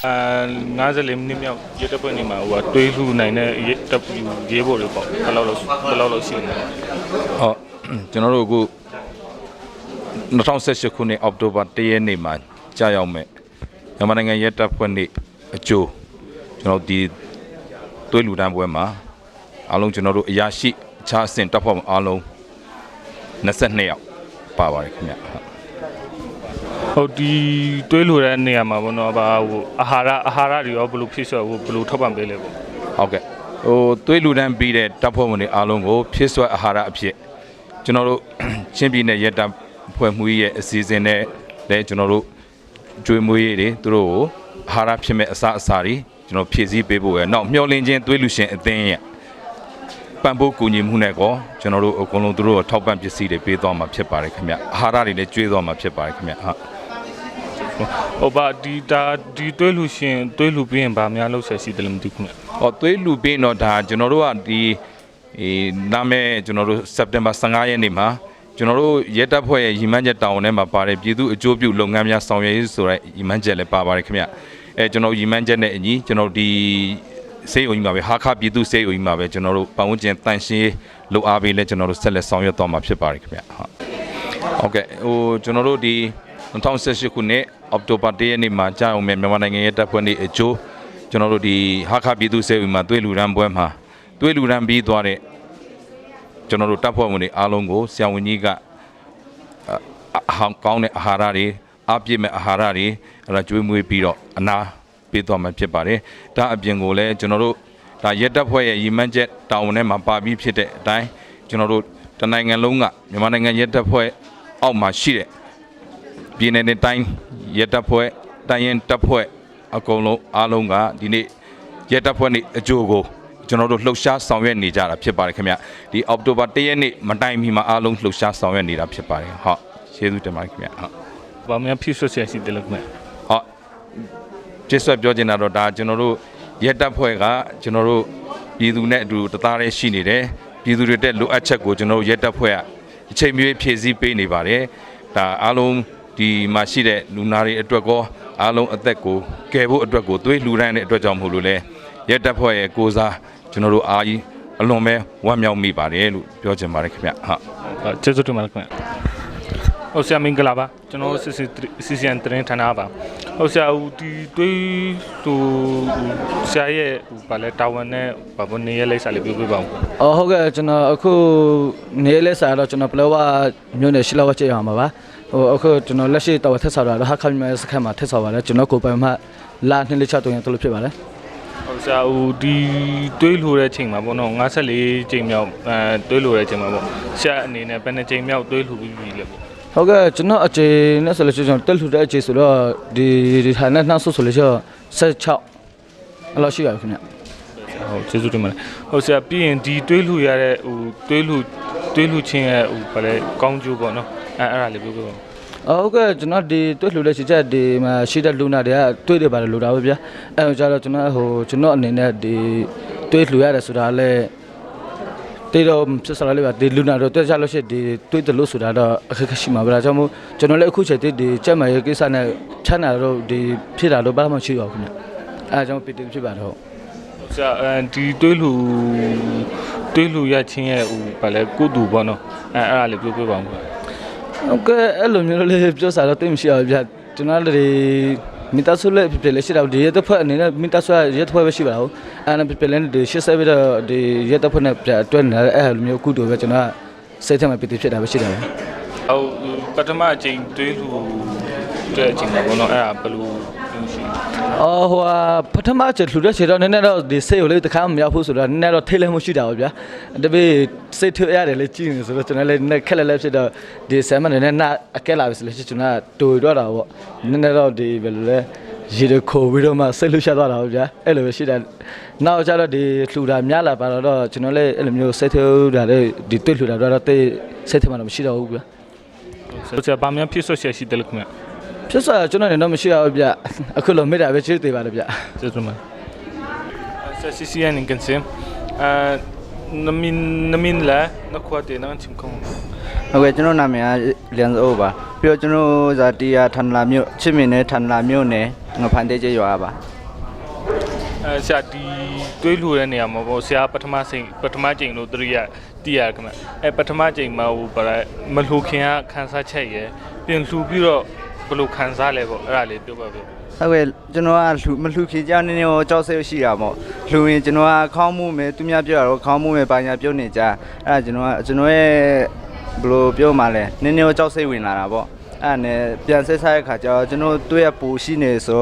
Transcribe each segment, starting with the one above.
50 lim nim nhau dưới đất bên này mà tuy lu này nè tập ghế bộ được bao lâu xíu nữa cho nó rồi nó trong sẽ sự này October tây này mà cha ông mẹ nhưng mà ngày dưới tập bên này chú cho nó đi tuy lu đam bùi mà alo cho nó rồi giá trị cha sen tập phong alo nó sẽ nèo ba vậy không nhỉ đi tuy lu ra nè mà nó bảo ahara thì ở blue fish ở blue tháp bằng bể ok tuy lu đam bị đấy tập phong này alo có fish ở ahara phía cho nó rồi trên bên này dưới tập phong muiရဲ့အစီအစဉ်နဲ့လည်းကျွန်တော်တို့ကျွေးမွေးတွေသူတို့ကိုအာဟာရဖြစ်မဲ့အစားအစာတွေကျွန်တော်ဖြည့်ဆည်းပေးဖို့ရနောက်မျှော်လင့်ခြင်းသွေးလူရှင်အသင်းရဲ့ပံ့ပိုးကူညီမှုနဲ့ကောကျွန်တော်တို့အကုန်လုံးသူတို့ထောက်ပံ့ပစ္စည်းတွေပေးသွားမှာဖြစ်ပါတယ်ခင်ဗျအာဟာရတွေလည်းကျွေးသွားမှာဖြစ်ပါတယ်ခင်ဗျဟုတ်ပါဒီသွေးလူရှင်သွေးလူပြီးရင်ဗာများလို့ဆက်စီတယ်မသိဘူးခင်ဗျသွေးလူပြီးတော့ဒါကျွန်တော်တို့ကဒီနာမည်ကျွန်တော်တို့စက်တင်ဘာ15ရက်နေ့မှာကျွန်တော်တို့ရဲတပ်ဖွဲ့ရဲ့ရည်မှန်းချက်တောင်းထဲမှာပါတယ်ပြည်သူအကျိုးပြုလုပ်ငန်းများဆောင်ရွက်ရေးဆိုတဲ့ရည်မှန်းချက်လည်းပါပါတယ်ခင်ဗျကျွန်တော်ရည်မှန်းချက်နဲ့အညီကျွန်တော်ဒီစေယုံကြီးမှာပဲဟာခပြည်သူစေယုံကြီးမှာပဲကျွန်တော်တို့ပတ်ဝန်းကျင်တန်ရှင်းလုပ်အားပေးလဲကျွန်တော်တို့ဆက်လက်ဆောင်ရွက်သွားမှာဖြစ်ပါတယ်ခင်ဗျဟုတ်ကဲ့ကျွန်တော်တို့ဒီ2018ခုနှစ်အောက်တိုဘာ1ရက်နေ့မှာကြာအောင်မြန်မာနိုင်ငံရဲတပ်ဖွဲ့နေ့အကျိုးကျွန်တော်တို့ဒီဟာခပြည်သူစေယုံမှာသွေးလူရန်ပွဲမှာသွေးလူရန်ပြီးသွားတဲ့ကျွန်တော်တို့တပ်ဖွဲ့ဝင်တွေအားလုံးကိုဆရာဝန်ကြီးကကောင်းတဲ့အာဟာရတွေအပြည့်မဲ့အာဟာရတွေကျွေးမွေးပြီးတော့အနာပေးသွားမှာဖြစ်ပါတယ်ဒါအပြင်ကိုလည်းကျွန်တော်တို့ဒါရဲတပ်ဖွဲ့ရဲ့ရည်မှန်းချက်တာဝန်ထဲမှာပါပြီးဖြစ်တဲ့အတိုင်းကျွန်တော်တို့တနိုင်ငံလုံးကမြန်မာနိုင်ငံရဲတပ်ဖွဲ့အောက်မှာရှိတဲ့ပြည်내နဲ့တိုင်းရဲတပ်ဖွဲ့တိုင်းရင်တပ်ဖွဲ့အကုန်လုံးအားလုံးကဒီနေ့ရဲတပ်ဖွဲ့နေ့အကျိုးကိုကျွန်တော်တို့လှုပ်ရှားဆောင်ရွက်နေကြတာဖြစ်ပါတယ်ခင်ဗျဒီအောက်တိုဘာ1ရက်နေ့မတိုင်မီမှာအားလုံးလှုပ်ရှားဆောင်ရွက်နေတာဖြစ်ပါတယ်ဟုတ်ကျေးဇူးတင်ပါတယ်ခင်ဗျဟုတ်ဘာမှဖြစ်ဆွဆက်ရှိတယ်လို့ခင်ဗျဟုတ်ကျေးဇူးပြောချင်တာတော့ဒါကျွန်တော်တို့ရဲတပ်ဖွဲ့ကကျွန်တော်တို့ပြည်သူနဲ့အတူတသားတည်းရှိနေတယ်ပြည်သူတွေတဲ့လိုအပ်ချက်ကိုကျွန်တော်တို့ရဲတပ်ဖွဲ့ကအချိန်မရွေးဖြည့်ဆည်းပေးနေပါတယ်ဒါအားလုံးဒီမှာရှိတဲ့လူနာတွေအတွက်ကောအားလုံးအသက်ကိုကယ်ဖို့အတွက်ကိုသွေးလှူဒန်းတဲ့အတွက်ကြောင့်မဟုတ်လို့လဲရဲတပ်ဖွဲ့ရဲ့ကိုစားကျွန်တော်တို့အားကြီးအလွန်ပဲဝမ်းမြောက်မိပါတယ်လို့ပြောချင်ပါတယ်ခင်ဗျဟုတ်ကျေးဇူးတင်ပါတယ်ခင်ဗျဟုတ်ဆရာမင်္ဂလာပါကျွန်တော်စီစီအန်သတင်းဌာနပါဟုတ်ဆရာဒီတွေးသူဆရာရဲ့ဗာလဲတာဝန်နဲ့ဘာဘနေရလိမ့်စာလေးပြောပြပါဦးဟုတ်ကဲ့ကျွန်တော်အခုနေလဲစာတော့ကျွန်တော်ပလောဝမြို့နယ်ရှိလောက်ကျရအောင်ပါအခုကျွန်တော်လက်ရှိတော်ထက်ဆောက်တာတော့ဟာခမ်းမဲစခန်းမှာထက်ဆောက်ပါတယ်ကျွန်တော်ကိုပိုင်မှလာ2လက်ချ3ရက်တို့လို့ဖြစ်ပါတယ်ဟုတ်ဆရာဒီတွေးလို့တဲ့ချိန်မှာပေါ့နော်54ချိန်မြောက်တွေးလို့တဲ့ချိန်မှာပေါ့ဆရာအနေနဲ့ဘယ်နှချိန်မြောက်တွေးလို့ပြီးပြီလဲဟုတ်ကဲ့ကျွန်တော်အချိန်နဲ့ဆိုလို့ကျွန်တော်တက်လှူတဲ့အချိန်ဆိုတော့ဒီဌာနနှောက်ဆိုလို့16အဲ့လိုရှိရခင်ဗျဟုတ်ကျေးဇူးတင်ပါတယ်ဟုတ်ဆရာပြီးရင်ဒီတွေးလှူရတဲ့တွေးလှူချင်းရဲ့ဘာလဲကောင်းကျိုးပေါ့နော်အဲ့ဒါလေးပြောပြပါဟုတ်ကဲ့ကျွန်တော်ဒီတွေ့လှူတဲ့ချစ်ချက်ဒီမှာရှိတဲ့လူနာတွေကတွေ့တယ်ပါတယ်လို့တာပဲဗျာအဲကြတော့ကျွန်တော်အနေနဲ့ဒီတွေ့လှူရတယ်ဆိုတာလဲတေတော့ဆက်စားလေးပါဒီလူနာတော့တွေ့ကြလို့ရှိဒီတွေ့တယ်လို့ဆိုတာတော့အခက်အခဲရှိမှာဗျာကြောင့်မို့ကျွန်တော်လည်းအခုချိန်ဒီကြက်မှရဲ့ကိစ္စနဲ့ချမ်းသာတော့ဒီဖြစ်တာတော့ဘာမှမရှိပါဘူးခင်ဗျအဲကြောင့်ဖြစ်ပါတယ်ဟုတ်ဆရာဒီတွေးလှူရချင်းရဲ့ဘာလဲကုတူပေါ့နော်အဲ့ဒါလေးပြောပြပါဦးဟုတ်ကဲ့အဲ့လိုမျိုးလေးပြောစားတော့တိတ်မရှိအောင်ဗျာကျွန်တော်လည်းမိသားစုလည်းပြလဲရှိတော့ဒီရက်တစ်ဖက်အနေနဲ့မိသားစုရက်တစ်ဖက်ပဲရှိပါဘူးအဲ့ဒါပြလဲဒီ80ပြီးတော့ဒီရက်တစ်ဖက်နဲ့တွဲနေအဲ့လိုမျိုးကုတူပဲကျွန်တော်စိတ်ထဲမှာပြည့်ဖြစ်တာပဲရှိတယ်ဗျာဟုတ်ပထမအချိန်တွေးလူတဲ့အချိန်မှာဘောနော်အဲ့ဒါဘယ်လိုရှိဟိုပထမအချိန်လှူတဲ့ချိန်တော့နည်းနည်းတော့ဒီစိတ်ကိုလေးတစ်ခါမရောက်ဘူးဆိုတော့နည်းနည်းတော့ထိတ်လန့်မှုရှိတာပေါ့ဗျာတပည့်စိတ်ထွေးရတယ်လေကြည့်နေဆိုတော့ကျွန်တော်လည်းခက်လက်ဖြစ်တော့ဒီဆမ်မန်နဲ့နာအကဲလာပြီဆိုလို့ကျွန်တော်တူတော့တာပေါ့နည်းနည်းတော့ဒီဘယ်လိုလဲရေတခိုပြီးတော့မှစိတ်လှရှာသွားတာပေါ့ဗျာအဲ့လိုပဲရှိတယ်နောက်ကျတော့ဒီလှူတာများလာပါတော့ကျွန်တော်လည်းအဲ့လိုမျိုးစိတ်ထွေးတာလည်းဒီတွေ့လှူတာတော့တိတ်စိတ်ထဲမှာတော့မရှိတော့ဘူးဗျာဆိုတော့ဘာမှဖြစ်ဆွရှိတယ်လို့ခင်ဗျဖြစ်စွာကျွန်တော်နေတော့မရှိရဘူးဗျအခုလိုမိတာပဲချစ်သေးပါလေဗျကျေးဇူးပါဆက်စီစီအန်ကန်စင် namin la na khwate na chim khong ဟုတ်ကဲ့ကျွန်တော်နာမည်ကလျန်စိုးပါပြီးတော့ကျွန်တော်ဇာတီယာထန်လာမြို့ချစ်မင်းနဲ့ထန်လာမြို့နယ်ငဖန်တဲကျေးရွာပါ ဆရာဒီတွေးလှူတဲ့နေရာမှာပေါ့ဆရာပထမချိန်လို့တရိယာတီးရခင်ဗျပထမချိန်မှာဟိုဗလားမလှူခင်ကခန်းစားချက်ရယ်ပြင်လှူပြီးတော့ဘယ်လိုခန်းစားလဲပေါ့အဲ့ဒါလေးပြောပါဗျဟုတ်ကဲ့ကျွန်တော်ကမလှူခေကြောင်းနည်းနည်းကြောက်စိတ်ရှိတာပေါ့လှူရင်ကျွန်တော်ကခေါင်းမှုမယ်သူများပြောတော့ခေါင်းမှုမယ်ပါညာပြုတ်နေကြအဲ့ဒါကျွန်တော်ရဲ့ဘယ်လိုပြောမှလဲနည်းနည်းကြောက်စိတ်ဝင်လာတာပေါ့အဲ့ဒါနဲ့ပြန်ဆက်စားတဲ့ခါကျတော့ကျွန်တော်တွေးရပူရှိနေဆို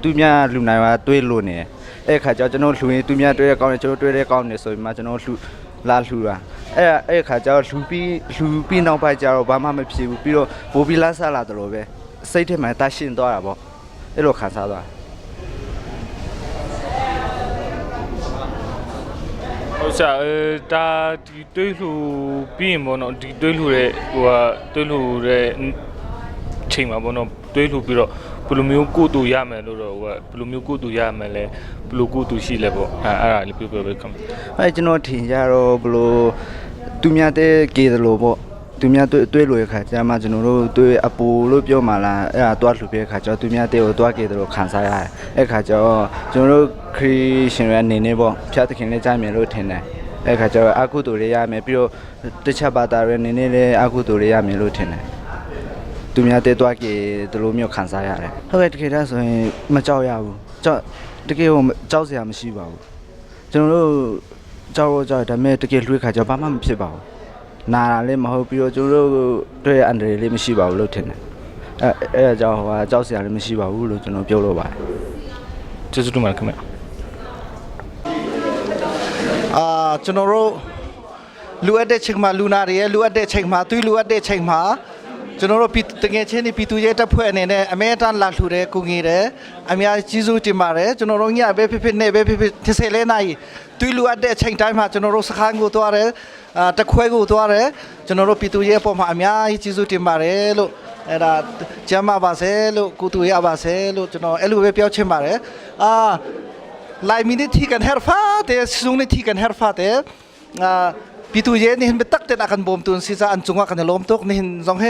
သူများလှူနိုင်ပါတွေးလို့နေအဲ့ခါကျတော့ကျွန်တော်လှူရင်သူများတွေးရကောင်းတယ်ကျွန်တော်တွေးရကောင်းတယ်ဆိုပြီးမှကျွန်တော်လာလှူတာအဲ့ခါကျတော့လှူပြီးနောက်ပိုင်းကျတော့ဘာမှမဖြစ်ဘူးပြီးတော့ပိုပြီးလာစားလာတယ်လို့ပဲစိတ်ထဲမှာတရှင်းသွားတာပေါ့အဲ့လိုခံစားသွားဟုတ်ဆရာဒါဒီတွေးလှူပြီးရင်ပေါ့နော်ဒီတွေးလှူတဲ့ဟိုဟာတွေးလှူတဲ့ချိန်မှာပေါ့နော်တွေးလှူပြီးတော့ဘယ်လိုမျိုးကိုတူရမယ်လို့တော့ဟိုကဘယ်လိုမျိုးကိုတူရမယ်လဲဘယ်လိုကိုတူရှိလဲပေါ့အဲ့ဒါလေးပြောပဲခင်ဗျကျွန်တော်ထင်ကြတော့ဘယ်လိုသူများတဲ့ကေတယ်လို့ပေါ့သူများတွေးလို့ရခါကျမှကျွန်တော်တို့တွေးအပူလို့ပြောမှလားအဲ့ဒါတွားလှူပြခါကျတော့သူများတဲ့ကိုတွားကေတယ်လို့ခံစားရတယ်အဲ့ခါကျတော့ကျွန်တော်တို့ခရစ်ရှင်ရဲ့အနေနဲ့ပေါ့ဖျားသခင်လေးကြားမယ်လို့ထင်တယ်အဲ့ခါကျတော့အကုသိုလ်တွေရမယ်ပြီးတော့တခြားဘာသာတွေအနေနဲ့လည်းအကုသိုလ်တွေရမယ်လို့ထင်တယ်သူများတဲ့တွားကေတယ်လို့မျိုးခံစားရတယ်ဟုတ်ကဲ့တကယ်တော့ဆိုရင်မကြောက်ရဘူးတကယ်ကိုကြောက်စရာမရှိပါဘူးကျွန်တော်တို့ကြောက်ဒါပေမဲ့တကယ်လွှဲခါကျဘာမှမဖြစ်ပါဘူးနာတာလည်းမဟုတ်ပြီးတော့ကျွန်တော်တို့တွေ့အန်ဒရီလေးမရှိပါဘူးလို့ထင်တယ်အဲ့ဒါကြောင့်ဟိုကြောက်စရာလည်းမရှိပါဘူးလို့ကျွန်တော်ပြောလို့ပါတယ်ကျေးဇူးတင်ပါတယ်ခင်ဗျကျွန်တော်တို့လူအပ်တဲ့ချိန်မှာလူနာတွေရဲ့လူအပ်တဲ့ချိန်မှာသူလူအပ်တဲ့ချိန်မှာကျွန်တော်တို့တကယ်ချင်းဒီပြည်သူရဲတပ်ဖွဲ့အနေနဲ့အမဲတန်းလာလှူတယ်ကိုငေတယ်အများကြီးစုတင်ပါတယ်ကျွန်တော်တို့ညပဲဖြစ်နေပဲဖြစ်30လဲနိုင်သူလူအပ်တဲ့ချိန်တိုင်းမှာကျွန်တော်တို့စခန်းကိုသွားတယ်တခွဲကိုသွားတယ်ကျွန်တော်တို့ပြည်သူရဲအပေါ်မှာအများကြီးစုတင်ပါတယ်လို့အဲ့ဒါကျမ်းပါစေလို့ကိုတူရပါစေလို့ကျွန်တော်အဲ့လိုပဲပြောချင်ပါတယ်လိုက်မီနီတီကန်ဟက်ဖာတဲ့စုံနီတီကန်ဟက်ဖာတဲ့ปีตุเย็นนี่เห็นไปตักเต็นอากันบ่มตุนสิจะอันจุงว่ากันล้มตกนี่เห็นจงเฮ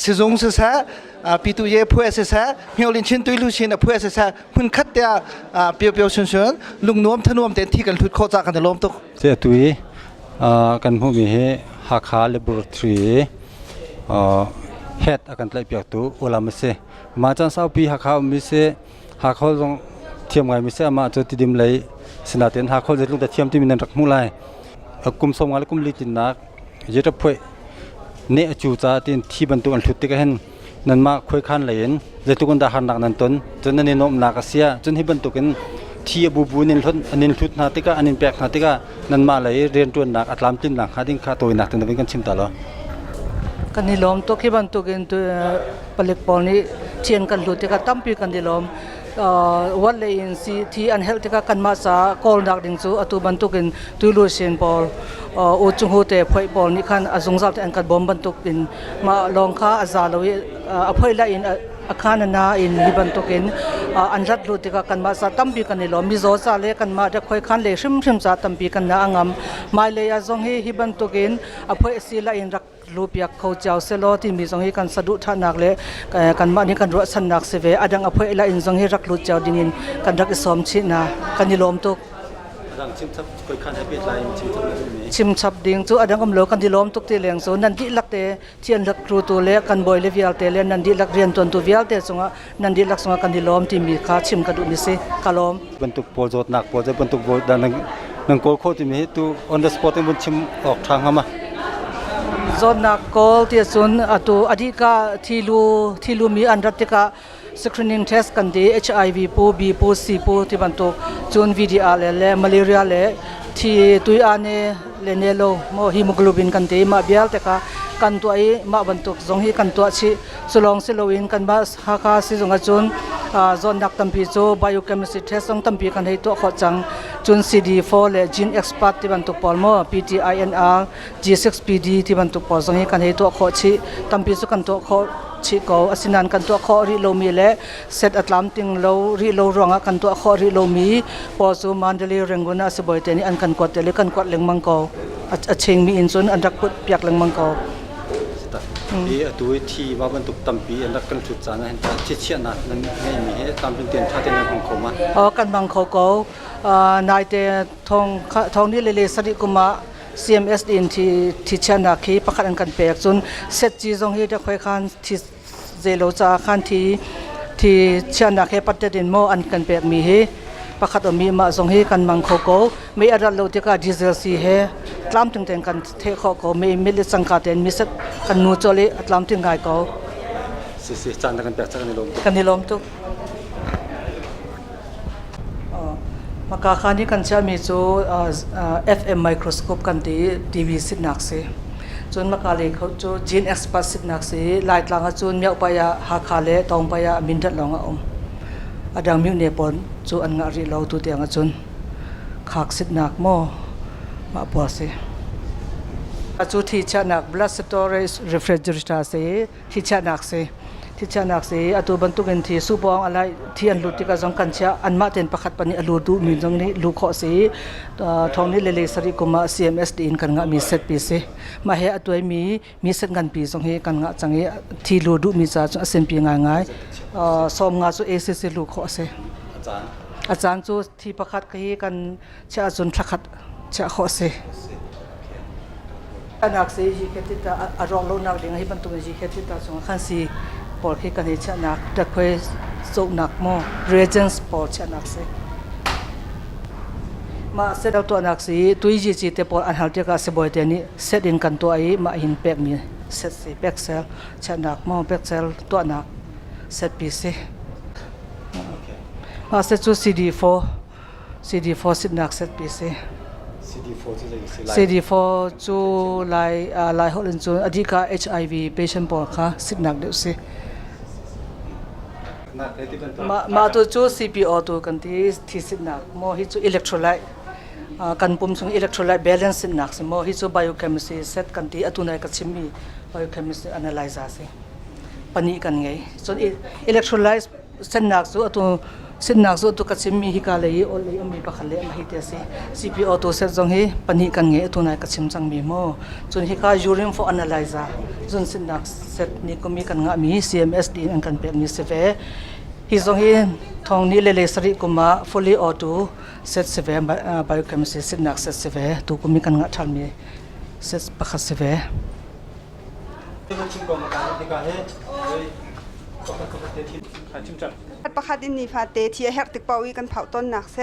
สิจงสิซะปีตุเย่ผู้สิซะเฮียวลินชินตุยลูชินผู้สิซะหุ่นคัดเตียเปียวๆชนลุงนวมทนวมเต็นที่กันทุดโคจากกันล้มตกเสียตุยกันผู้มีหักขาเลบอร์ทรีเฮดอากันไล่เปียกตุโอลามิเซมาจันสาวปีหักขามิเซหักเขาจงเทียมไงมิเซมาจะติดิมเลยสนาเต็นหักเขาจะลุงแต่เทียมที่มีนันรักมู่ไลกุมสมงาลกุมลิจินนักยึดพุ่ยเนจูจ่าที่ที่บรรทุกอันทุติกเห็นนั่นมาคุยขันเลยจะทุกันดาหันหนักนั่นต้นจนนั่นนมนักเสียจนให้บรรทุกันที่บูนินทุนอันนินทุนนาติกาอันนินแปลกนาติกานั่นมาเลยเรียนตัวหนักอัตลามจินหนักหาดิ้งขาตัวหนักถึงจะเป็นกันชิมตลอดกันนิลมตัวที่บรรทุกันตัวผลิตปอนี้เชียนกันทุติกาตั้มปีกันนิลมวัดเลยอินซีที่อันเฮลติกากันมาสากอลดักดิงซูอตุบันตุกินตุลูเซียนบอลอุจุงโฮเตพอยบอลนี่คันอสงสารแต่อันกันบอมบันตุกินมาลองค้าอาซาลวิอภัยละอินอาคารนาอินฮิบันตุกินอันรัดลูติกากันมาสาตั้มปีกันนี่ล้อมิโซซาเลกันมาจะคอยคันเลยชิมซาตั้มปีกันนาangamมาเลยอาจงฮิบันตุกินอภัยสีละอินรักรูปยักเขาเจ้าเซโลที่มีจงให้กันสะดุดท่านักเลยกันมานี่กันรัวสันนักเสวอดังอภัยละอินจงให้รักรูปเจ้าดิ่งกันรักสมชินากันนิลมตุกชิมชับดิ่งจูอดังกำลังกันนิลมตุกที่เลี้ยงโซนันดิลักเตเทียนรักครูตัวเล็กกันบ่อยเลวิอัลเตเลนันดิลักเรียนตัววิอัลเตสงะนันดิลักสงะกันนิลมที่มีขาชิมกระดูมิเซกะลมบรรทุกโปรโจทย์หนักโปรเจบรรทุกโบดันนังโกโคที่มีตัวออนเดอะสปอตที่มันชิมออกทางเข้ามาจนนักกอลที่ส่วนตัวอดีตก็ที่ลูมีอันรัติกา screening test กันดี HIV ปู B ปู C ปูที่บรรทุกจน VDR เลยมาเลเรียเลยที่ตัวอันนี้เลเนโลโมฮีโมโกลบินกันดีมาเบียลแต่ก็กันตัวไอ้มาบรรทุกจงฮีกันตัวชีสลองเซโลวินกันบ้าฮักคาซิจงจนจนนักตั้มปีโจ biochemistry test ต้องตั้มปีกันให้ตัวขอจังจน CD4 และ gene expert ที่บรรทุกปอลโม PTINR G6PD ที่บรรทุกปอลจงฮีกันให้ตัวขอชีตั้มปีสุกันตัวขอ chi ko asinan kan tuah kho ri lo mi le set atlam ting lo ri lo ronga kan tuah kho ri lo mi po su mandali renguna siboi te ni an kan kwat te le kan kwat leng mang ko a cheng mi in chun an rak put piak leng mang koที่ตัวที่ว่าบรรทุกตั้มปีอันนั้นกันสุดจานนั้นเชี่ยนะนั่นไม่มีให้ตามเป็นเตียนชาติในของเขามากันบางเขาก็นายเตทองนี่เลสริกุมา CMS ดินที่เชนาคีประคันกันเปียกจนเสร็จจีจงที่จะค่อยขันที่เจโลจาขันที่เชนาคีปัตเตดินโมอันกันเปียกมีให้ประคัดมีมาจงให้กันบางเขาก็ไม่อาจเราที่ก็ดีเซลซีให้ตามถึงแต่กันเทเขาก็ไม่ได้สังกัดเองมีสักกันนูโจเลตามถึงไงก็สิจานกันเปียกสักกันนิลมทุกมากาคานี้กันจะมีจู FM microscope กันที่ทีวีสินักเสียจนมากาเลยเขาจู gene expert สินักเสียไล่ตลังจนเมียวไปยาหาคาเล่ตองไปยามินดัดลองอดังมิวเนปอนจูอันงารีเราตัวเตียงจนขากสินักโมมาปวดเสียจูที่ชนัก blood storage refrigerator เสียที่ชนักเสียที่ชนักเสียอตัวบรรทุกเงินที่สูบองอะไรที่อันลุติกาจงกันเชอันมาเต็นประคัดปนิอลูดูมีจงนี้ลูกขอเสียทองนี้เลสริกุมา CMS ดินกันงะมีเซตปีเสียมาเฮอตัวมีเซตกันปีจงเฮกันงะจังเฮที่ลูดูมีจ่าจงเซนปีง่ายสมงาจูACC ลูกขอเสียอาจารย์จูที่ประคัดก็เฮกันเชอจนประคัดเชอขอเสียนักเสียที่คิดว่าอารมณ์โลนักเด้งให้บรรทุกเงินที่คิดว่าจงขันสีปอลที่กันเชนักแต่เคยส่งนักโม reagents ปอลเชนักเสียมาเสร็จแล้วตัวนักสีตัวยี่จีเตปอลอันหัลที่ก็เสบอยเตนี่เสร็จอินกันตัวไอ้มาหินแปกมีเสร็จสีแปกเซลเชนักโมแปกเซลตัวนักเสร็จปีสีมาเสร็จจู CD4 สินักเสร็จปีสีCD4 จูไลฮอลนจูอดีกา HIV patient ปอลค่ะสินักเดียวสิมาตัวจู CPO ตัวกันที่สินักโมฮิจู electrolyte กันปุ่มส่ง electrolyte balance สินักสิโมฮิจู biochemistry set กันที่อตุนัยกัชิมี biochemistry analyzer สิปนิกันไงส่วน electrolyte สินักจูอตุสินักจูตัวกัชิมีฮิกาเลยโอเลยมีปะคันเลยมาฮิตสิ CPO ตัวเซตจงฮิปนิกันไงอตุนัยกัชิมจังมีโมส่วนฮิกา urine for analyzer ส่วนสินักเซตนี้ก็มีกันงะมี CMS ดีอันกันเป็นมีเซเวฮิซงฮิทองนี้เลสริกุมา fully auto set เซเวbiochemistry สินัก set เซเวตัวก็มีกันงะทันมี set ปะคันเซเวประคัดอินนีฟาเตที่เฮกติกปาวีกันเผาต้นหนักเซ